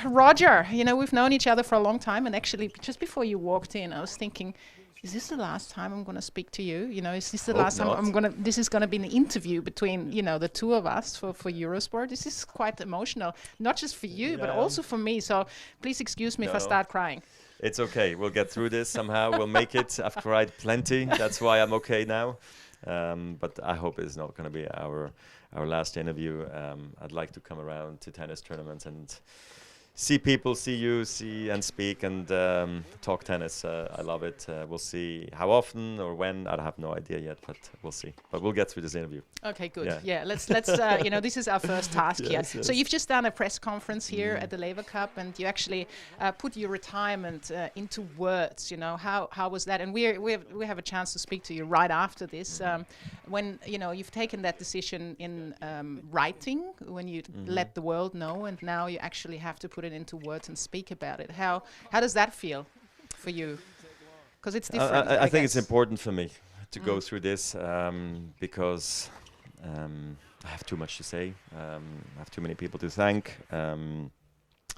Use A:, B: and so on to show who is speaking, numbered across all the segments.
A: Roger, we've known each other for a long time, and actually, just before you walked in, I was thinking, is this the last time I'm going to speak to you? Is this the last time this is going to be an interview between, the two of us for Eurosport? This is quite emotional, not just for you, but also for me. So please excuse me if I start crying.
B: It's okay. We'll get through this somehow. We'll make it. I've cried plenty. That's why I'm okay now. But I hope it's not going to be our last interview. I'd like to come around to tennis tournaments and see people, see you, and speak and talk tennis. I love it. We'll see how often or when. I have no idea yet, but we'll see. But we'll get through this interview.
A: Okay, good. Yeah, let's this is our first task here. Yes. So you've just done a press conference here at the Laver Cup, and you actually put your retirement into words. How was that? And we have a chance to speak to you right after this. When you've taken that decision in writing, when you let the world know, and now you actually have to put it into words and speak about it. How does that feel for you? Because it's different.
B: I think it's important for me to go through this because I have too much to say. I have too many people to thank. I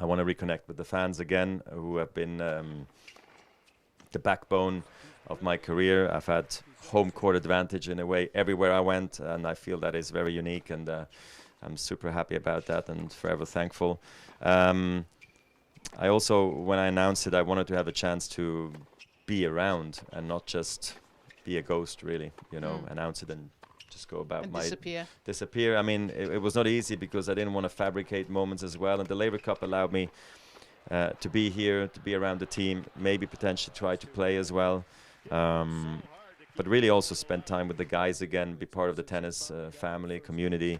B: want to reconnect with the fans again, who have been the backbone of my career. I've had home court advantage in a way everywhere I went, and I feel that is very unique, and I'm super happy about that and forever thankful. I also, when I announced it, I wanted to have a chance to be around and not just be a ghost, really, announce it and just go about
A: and
B: disappear. I mean, it was not easy because I didn't want to fabricate moments as well, and the Laver Cup allowed me to be here, to be around the team, maybe potentially try to play as well, but really also spend time with the guys again, be part of the tennis family, community.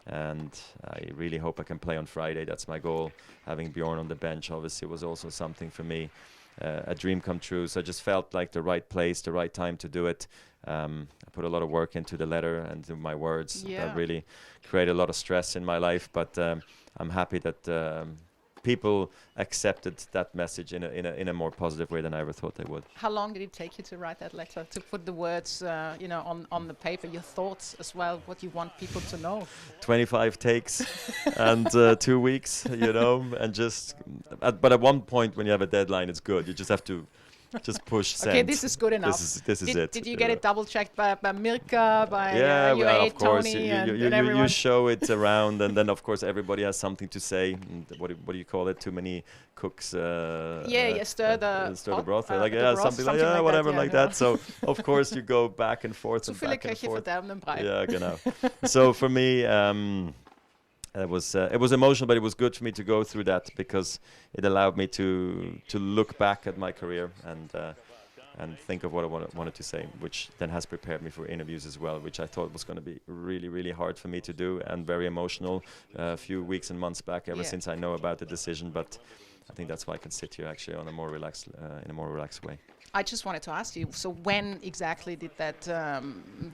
B: And I really hope I can play on Friday. That's my goal. Having Bjorn on the bench obviously was also something for me, a dream come true. So I just felt like the right place, the right time to do it. I put a lot of work into the letter and to my words. That really created a lot of stress in my life, but I'm happy that people accepted that message in a more positive way than I ever thought they would.
A: How long did it take you to write that letter, to put the words, on the paper, your thoughts as well, what you want people to know?
B: 25 takes and 2 weeks, and just. But at one point, when you have a deadline, it's good. You just have to. Just push send.
A: Okay, this is good enough.
B: This is it.
A: Did you get it double checked by Mirka, by
B: well, of course.
A: Tony,
B: you show it around, and then of course everybody has something to say. What do you call it? Too many cooks.
A: Stir the
B: broth. Something like that. Whatever, like that. So of course you go back and forth and back and forth. Yeah, genau. So for me. It was emotional, but it was good for me to go through that because it allowed me to look back at my career and think of what I wanted to say, which then has prepared me for interviews as well, which I thought was going to be really, really hard for me to do and very emotional a few weeks and months back ever since I know about the decision. But I think that's why I can sit here actually on a more relaxed, in a more relaxed way.
A: I just wanted to ask you, so when exactly did that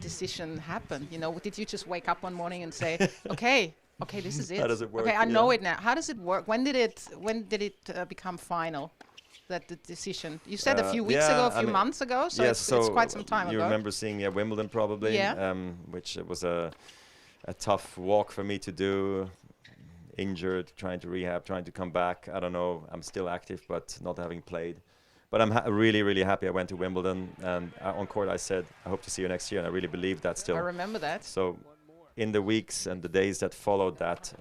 A: decision happen? Did you just wake up one morning and say, okay, this is it.
B: How does it work?
A: Okay, I know it now. How does it work? When did it become final? That the decision. You said a few weeks ago, a few months ago. So it's quite some time ago.
B: You remember seeing me at Wimbledon probably, which was a tough walk for me to do. Injured, trying to rehab, trying to come back. I don't know. I'm still active, but not having played. But I'm really, really happy I went to Wimbledon, and on court I said, I hope to see you next year, and I really believe that still.
A: I remember that.
B: So. In the weeks and the days that followed that,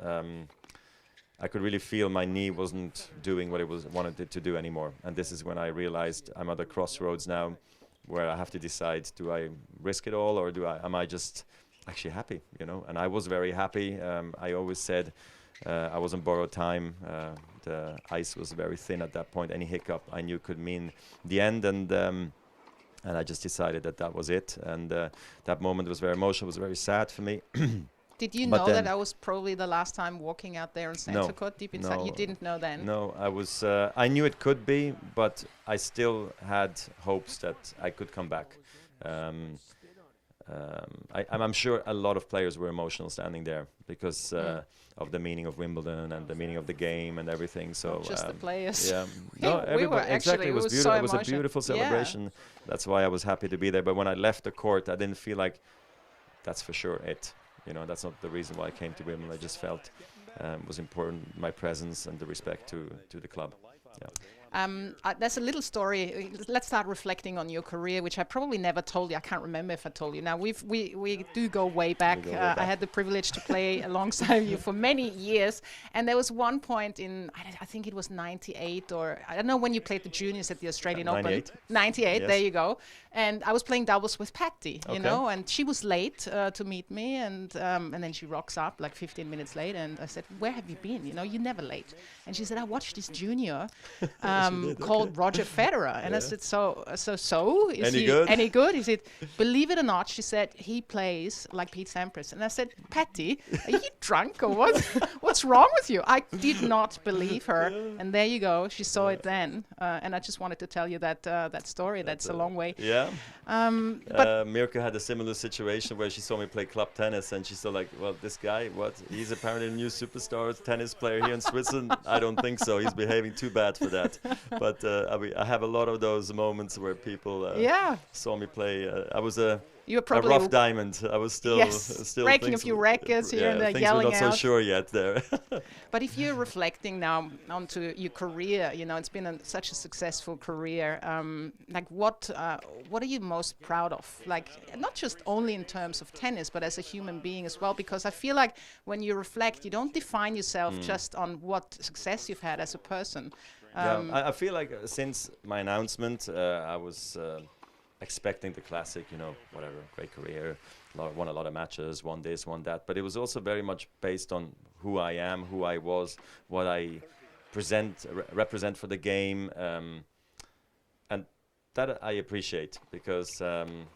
B: I could really feel my knee wasn't doing what it wanted it to do anymore. And this is when I realized I'm at a crossroads now where I have to decide, do I risk it all or am I just actually happy, And I was very happy. I always said I was on borrowed time. The ice was very thin at that point. Any hiccup I knew could mean the end, and I just decided that was it. And that moment was very emotional, was very sad for me.
A: Did you know that I was probably the last time walking out there in Centre Court deep inside? You didn't know then?
B: No, I knew it could be, but I still had hopes that I could come back. I'm sure a lot of players were emotional standing there because of the meaning of Wimbledon and the meaning of the game and everything. So
A: not just the players.
B: Yeah, no, everybody. Exactly, it was beautiful. It was a beautiful celebration. Yeah. That's why I was happy to be there. But when I left the court, I didn't feel like that's for sure it. That's not the reason why I came to Wimbledon. I just felt was important. My presence and the respect to the club. Yeah.
A: There's a little story. Let's start reflecting on your career, which I probably never told you. I can't remember if I told you. Now we do go way back. I had the privilege to play alongside you for many years, and there was one point in I think it was '98 or I don't know when you played the juniors at the Australian Open. '98. Yes. There you go. And I was playing doubles with Patty, you know, and she was late to meet me, and then she rocks up like 15 minutes late, and I said, "Where have you been? You know, you're never late." And she said, "I watched this junior." Called Roger Federer, and I said, so is he any good? He said, "Believe it or not," she said, "he plays like Pete Sampras." And I said, "Patty, are you drunk or what? What's wrong with you?" I did not believe her, and there you go. She saw it then, and I just wanted to tell you that story. That's a long way.
B: Yeah. But Mirka had a similar situation where she saw me play club tennis, and she saw like, "Well, this guy, what? He's apparently a new superstar tennis player here in Switzerland." I don't think so. He's behaving too bad for that. But I have a lot of those moments where people saw me play. I was a rough diamond. I was still
A: breaking a few records here and there, yelling out.
B: Things we're not so sure yet there.
A: But if you're reflecting now onto your career, you know, it's been such a successful career. Like, what are you most proud of? Like, not just only in terms of tennis, but as a human being as well. Because I feel like when you reflect, you don't define yourself just on what success you've had as a person.
B: I feel like since my announcement, I was expecting the classic, you know, whatever, great career, won a lot of matches, won this, won that. But it was also very much based on who I am, who I was, what I represent for the game. And that I appreciate, because I'm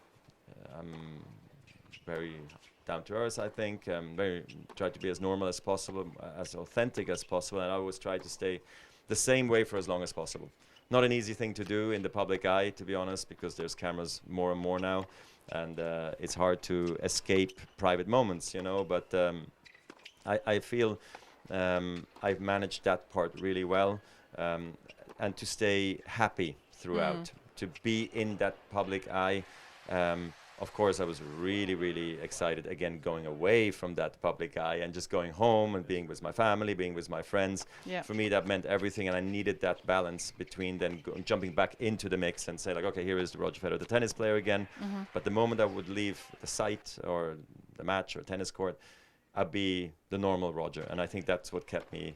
B: very down to earth, I think. Try to be as normal as possible, as authentic as possible, and I always try to stay the same way for as long as possible. Not an easy thing to do in the public eye, to be honest, because there's cameras more and more now, and it's hard to escape private moments, you know. But I feel I've managed that part really well, and to stay happy throughout, to be in that public eye. Of course, I was really, really excited again going away from that public eye and just going home and being with my family, being with my friends. Yeah. For me, that meant everything, and I needed that balance between then jumping back into the mix and say like, okay, here is the Roger Federer, the tennis player again. But the moment I would leave the site or the match or tennis court, I'd be the normal Roger, and I think that's what kept me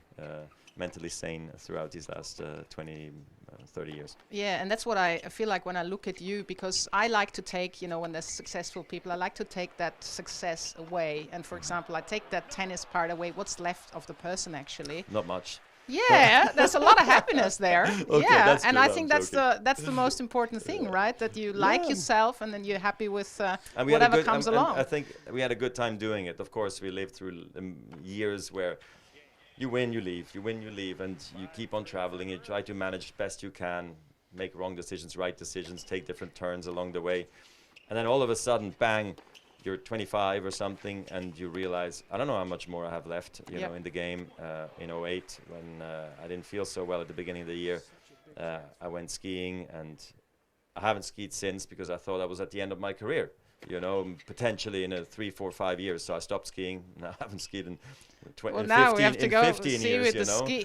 B: mentally sane throughout these last 30 years. Yeah,
A: and that's what I feel like when I look at you, because I like to take, you know, when there's successful people, I like to take that success away. And for example, I take that tennis part away. What's left of the person, actually?
B: Not much.
A: Yeah, there's a lot of happiness there. Okay, yeah, and I think that's the most important thing, right? That you like yourself, and then you're happy with whatever comes along.
B: And I think we had a good time doing it. Of course, we lived through years where you win, you leave, you win, you leave, and you keep on traveling. You try to manage best you can, make wrong decisions, right decisions, take different turns along the way. And then all of a sudden, bang, you're 25 or something, and you realize, I don't know how much more I have left, you know, in the game. In '08, when I didn't feel so well at the beginning of the year, I went skiing, and I haven't skied since because I thought I was at the end of my career, you know, potentially in 3, 4, 5 years. So I stopped skiing, and I haven't skied in 15
A: now we have to go
B: 15
A: see
B: years,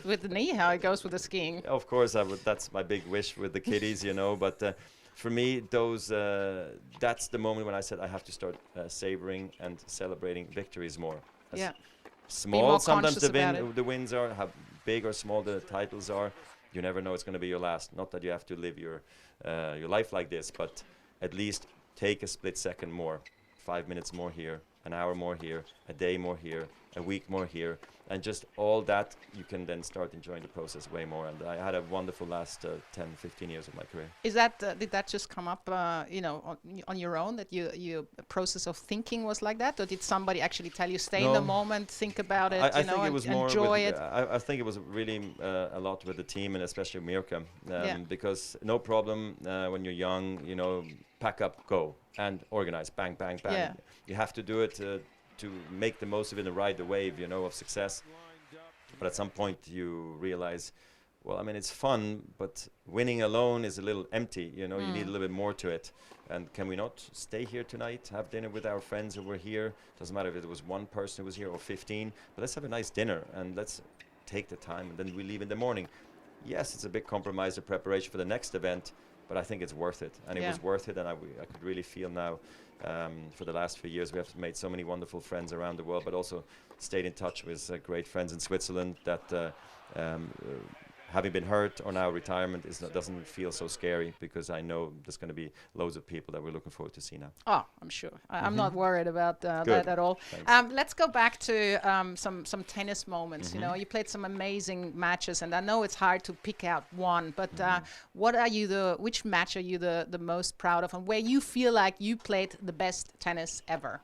A: with the knee how it goes with the skiing.
B: Of course, that's my big wish with the kiddies, you know. But for me, that's the moment when I said I have to start savoring and celebrating victories more. Small sometimes the wins are, how big or small the titles are. You never know it's going to be your last. Not that you have to live your life like this, but at least take a split second more, 5 minutes more here, an hour more here, a day more here, a week more here, and just all that, you can then start enjoying the process way more. And I had a wonderful last 10, 15 years of my career.
A: Is that did that just come up, you know, on your own, that your process of thinking was like that, or did somebody actually tell you stay in the moment, think about it,
B: I think it was more enjoy it? I think it was really a lot with the team, and especially Mirka, because no problem when you're young, you know, pack up, go, and organize, bang, bang, bang. Yeah. You have to do it to make the most of it and ride the wave, you know, of success. But at some point you realize well, I mean, it's fun, but winning alone is a little empty. You know, you need a little bit more to it. And can we not stay here tonight, have dinner with our friends who were here? Doesn't matter if it was one person who was here or 15, but let's have a nice dinner and let's take the time, and then we leave in the morning. Yes, it's a big compromise of preparation for the next event, but I think it's worth it. And it was worth it, and I could really feel now, for the last few years, we have made so many wonderful friends around the world, but also stayed in touch with great friends in Switzerland that having been hurt or now retirement doesn't feel so scary, because I know there's going to be loads of people that we're looking forward to see now.
A: Oh, I'm sure. I'm not worried about that at all. Let's go back to some tennis moments. You know, you played some amazing matches, and I know it's hard to pick out one, but which match are you the most proud of, and where you feel like you played the best tennis ever?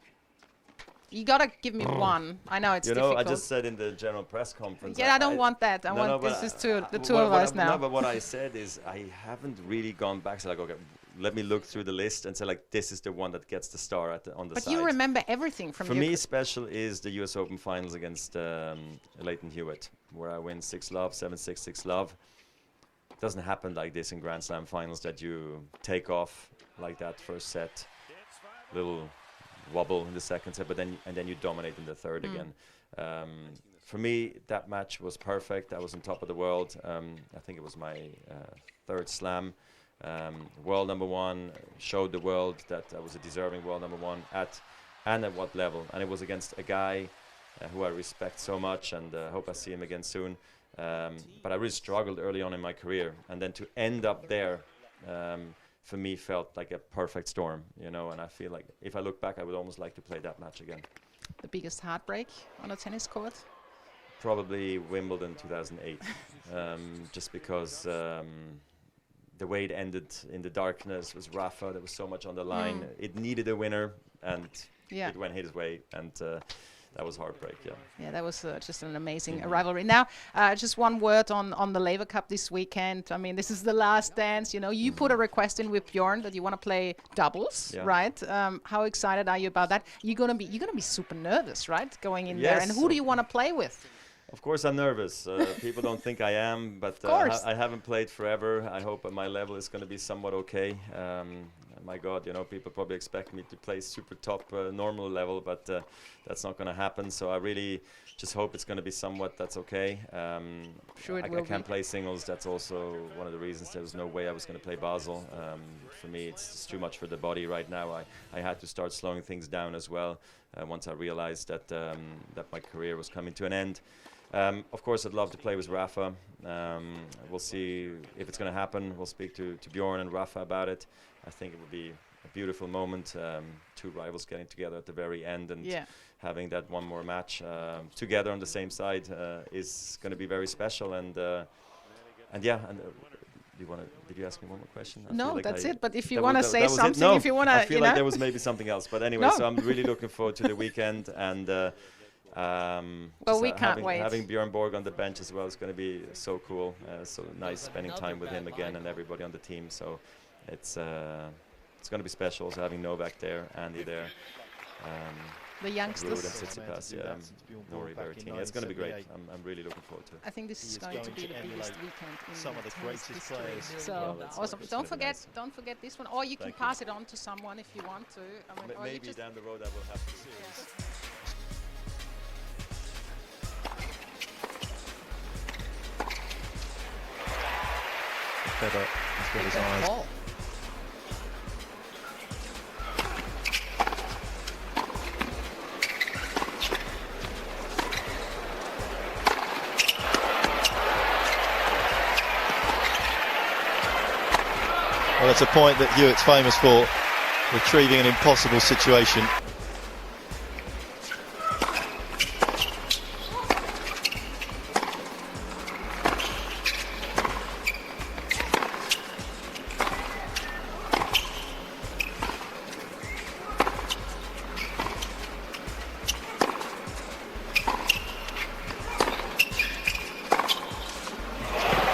A: You gotta give me one. I know it's difficult.
B: I just said in the general press conference.
A: Yeah, I don't want that. I want this is the two of us now.
B: No, but what I said is I haven't really gone back. So like, okay, let me look through the list and say like, this is the one that gets the star on the side.
A: But you remember everything from. For
B: me, special is the U.S. Open finals against Leighton Hewitt, where I win 6-love, 7-6, 6-love. It doesn't happen like this in Grand Slam finals that you take off like that first set, little wobble in the second set, but then you dominate in the third again. For me, that match was perfect. I was on top of the world. I think it was my third slam. World number one, showed the world that I was a deserving world number one at what level. And it was against a guy who I respect so much, and hope I see him again soon. But I really struggled early on in my career, and then to end up there, for me, felt like a perfect storm, you know, and I feel like if I look back, I would almost like to play that match again.
A: The biggest heartbreak on a tennis court?
B: Probably Wimbledon 2008, just because the way it ended in the darkness was Rafa. There was so much on the line. It needed a winner, and it went his way, and that was heartbreak,
A: Yeah, that was just an amazing rivalry. Now, just one word on the Laver Cup this weekend. I mean, this is the last dance. You know, you put a request in with Bjorn that you want to play doubles, right? How excited are you about that? You're gonna be super nervous, right, going in there? And who do you want to play with?
B: Of course, I'm nervous. People don't think I am, but I haven't played forever. I hope my level is going to be somewhat okay. My God, you know, people probably expect me to play super top normal level, but that's not going to happen. So I really just hope it's going to be somewhat that's okay.
A: Sure,
B: I can't play singles. That's also one of the reasons there was no way I was going to play Basel. For me, it's just too much for the body right now. I had to start slowing things down as well once I realized that that my career was coming to an end. Of course, I'd love to play with Rafa. We'll see if it's going to happen. We'll speak to Bjorn and Rafa about it. I think it would be a beautiful moment, two rivals getting together at the very end and having that one more match together on the same side is going to be very special. And did you ask me one more question?
A: No, like that's it. But if you want to say something, if you want to,
B: I feel like there was maybe something else. But anyway, so I'm really looking forward to the weekend, and
A: well, we can't wait.
B: Having Bjorn Borg on the bench as well is going to be so cool. So nice spending time with him again and everybody on the team. So it's going to be special. So having Novak there, Andy there,
A: the youngsters,
B: Tsitsipas, Nori Berrettini. It's going to be great. I'm really looking forward to it.
A: I think this is going to be the biggest weekend in
C: some of the greatest players.
A: So awesome. Don't forget this one, or you can pass it on to someone if you want to. I mean,
B: maybe down the road I will have to.
C: Federer has got his eyes. Well, it's a point that Hewitt's famous for, retrieving an impossible situation.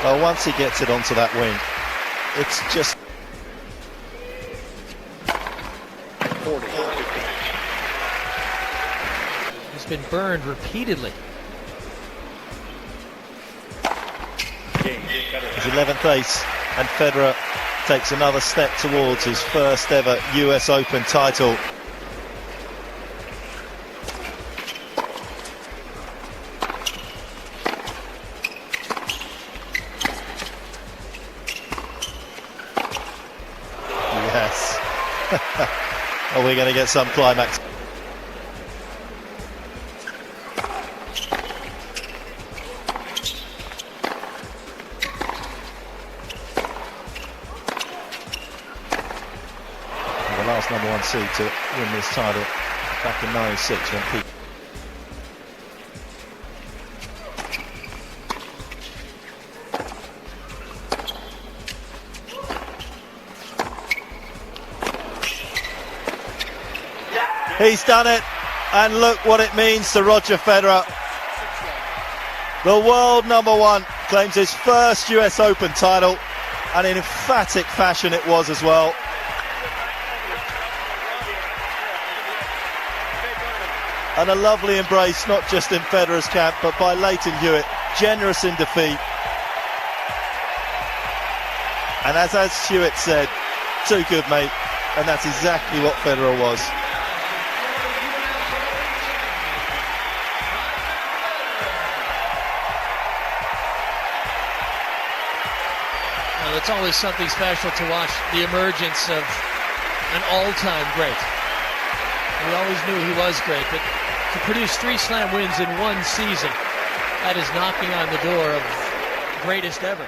C: Well, once he gets it onto that wing, it's just...
D: He's been burned repeatedly.
C: Game. His 11th ace, and Federer takes another step towards his first ever US Open title. Yes. Are we going to get some climax? The last #1 seed to win this title back in '96 when Pete. He's done it, and look what it means to Roger Federer. The world #1 claims his first US Open title, and in emphatic fashion it was as well. And a lovely embrace, not just in Federer's camp, but by Leighton Hewitt, generous in defeat. And as Hewitt said, too good, mate. And that's exactly what Federer was.
D: Well, it's always something special to watch the emergence of an all-time great. We always knew he was great, but to produce 3 slam wins in one season, that is knocking on the door of greatest ever.